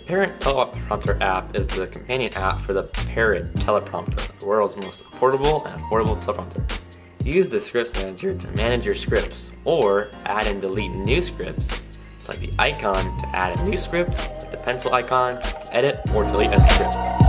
Parrot Teleprompter app is the companion app for the Parrot Teleprompter, the world's most portable and affordable teleprompter. Use the Scripts Manager to manage your scripts, or add and delete new scripts. Select the icon to add a new script, select the pencil icon to edit or delete a script.